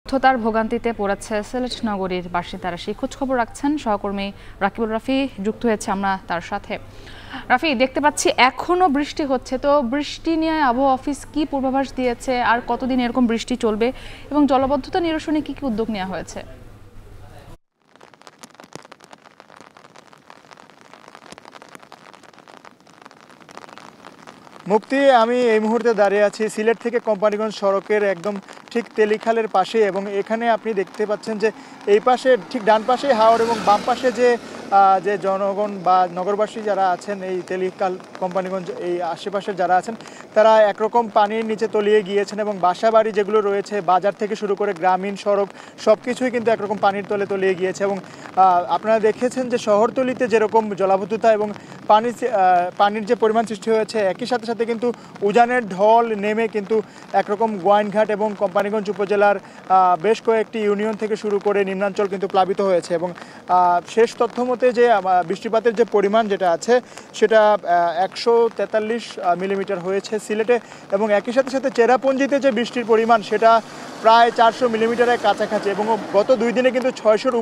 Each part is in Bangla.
ব্যর্থতার ভোগান্তিতে পড়েছে সিলেট নগরীর বাসিন্দারা। সেই খোঁজ খবর রাখছেন সহকর্মী রাকিবুল রাফি, যুক্ত হয়েছে আমরা তার সাথে। রাফি, দেখতে পাচ্ছি এখনো বৃষ্টি হচ্ছে, তো বৃষ্টি নিয়ে আবহাওয়া অফিস কি পূর্বাভাস দিয়েছে, আর কতদিন এরকম বৃষ্টি চলবে এবং জলাবদ্ধতা নিরসনে কি কি উদ্যোগ নেওয়া হয়েছে? মুক্তি, আমি এই মুহূর্তে দাঁড়িয়ে আছি সিলেট থেকে কোম্পানিগঞ্জ সড়কের একদম ঠিক তেলিখালের পাশে, এবং এখানে আপনি দেখতে পাচ্ছেন যে এই পাশে ঠিক ডান পাশে হাওড় এবং বাম পাশে যে জনগণ বা নগরবাসী যারা আছেন এই তেলিখাল কোম্পানিগঞ্জ এই আশেপাশের যারা আছেন তারা একরকম পানির নিচে তলিয়ে গিয়েছেন, এবং বাসা বাড়ি যেগুলো রয়েছে বাজার থেকে শুরু করে গ্রামীণ সড়ক সব কিছুই কিন্তু একরকম পানির তলে তলিয়ে গিয়েছে। এবং আপনারা দেখেছেন যে শহরতলিতে যেরকম জলাবদ্ধতা এবং পানির যে পরিমাণ সৃষ্টি হয়েছে, একই সাথে সাথে কিন্তু উজানের ঢল নেমে কিন্তু একরকম গোয়াইনঘাট এবং কোম্পানিগঞ্জ উপজেলার বেশ কয়েকটি ইউনিয়ন থেকে শুরু করে নিম্নাঞ্চল কিন্তু প্লাবিত হয়েছে। এবং শেষ তথ্য মতে যে বৃষ্টিপাতের যে পরিমাণ যেটা আছে সেটা 143 মিলিমিটার হয়েছে সিলেটে, এবং একই সাথে সাথে চেরাপুঞ্জিতে যে বৃষ্টির পরিমাণ সেটা প্রায় 400 মিলিমিটারের কাছাকাছি, এবং গত 2 দিনে কিন্তু 600-র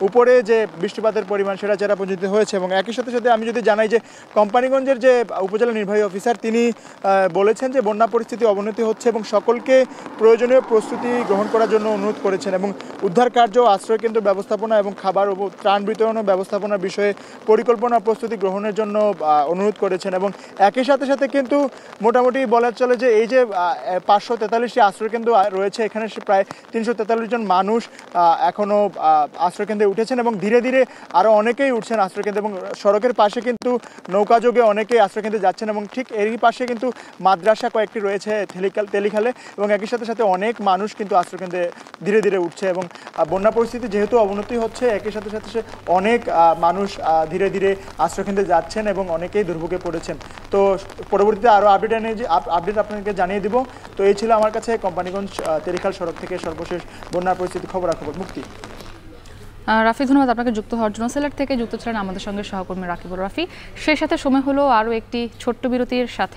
উপরে যে বৃষ্টিপাতের পরিমাণ সেটা চেরাপুঞ্জিতে হয়েছে। এবং একই সাথে সাথে আমি যদি জানাই যে কোম্পানিগঞ্জের যে উপজেলা নির্বাহী অফিসার তিনি বলেছেন যে বন্যা পরিস্থিতি অবনতি হচ্ছে এবং সকলকে প্রয়োজনীয় প্রস্তুতি গ্রহণ করার জন্য অনুরোধ করেছেন, এবং উদ্ধার কার্য, আশ্রয়কেন্দ্র ব্যবস্থাপনা এবং খাবার ও ত্রাণ বিতরণ ব্যবস্থাপনার বিষয়ে পরিকল্পনা প্রস্তুতি গ্রহণের জন্য অনুরোধ করেছেন। এবং একই সাথে সাথে কিন্তু মোটামুটি বলা চলে যে এই যে 543টি আশ্রয়কেন্দ্র রয়েছে, এখানে প্রায় 343 জন মানুষ এখনও আশ্রয়কেন্দ্রে উঠেছেন, এবং ধীরে ধীরে আরও অনেকেই উঠছেন আশ্রয়কেন্দ্রে, এবং সড়কের পাশে কিন্তু নৌকাযোগে অনেকেই আশ্রয়কেন্দ্রে যাচ্ছেন, এবং ঠিক এরই পাশে কিন্তু মাদ্রাসা কয়েকটি রয়েছে তেলিখালে, এবং একই সাথে সাথে অনেক মানুষ কিন্তু আশ্রয়কেন্দ্রে ধীরে ধীরে উঠছে। এবং বন্যা পরিস্থিতি যেহেতু অবনতি হচ্ছে, একই সাথে সাথে অনেক মানুষ ধীরে ধীরে আশ্রয়কেন্দ্রে যাচ্ছেন এবং অনেকেই দুর্ভোগে পড়েছেন। তো পরবর্তীতে আরও আপডেট আপনাকে জানিয়ে দিব। তো এই ছিল আমার কাছে কোম্পানিগঞ্জ তেলিখাল সড়ক থেকে সর্বশেষ বন্যার পরিস্থিতি খবরাখবর। মুক্তি। রাফি, ধন্যবাদ আপনাকে যুক্ত হওয়ার জন্য। সিলেট থেকে যুক্ত ছিলেন আমাদের সঙ্গে সহকর্মী রাকিবুল রাফি। সেই সাথে সময় হলো আরও একটি ছোট্ট বিরতির সাথে।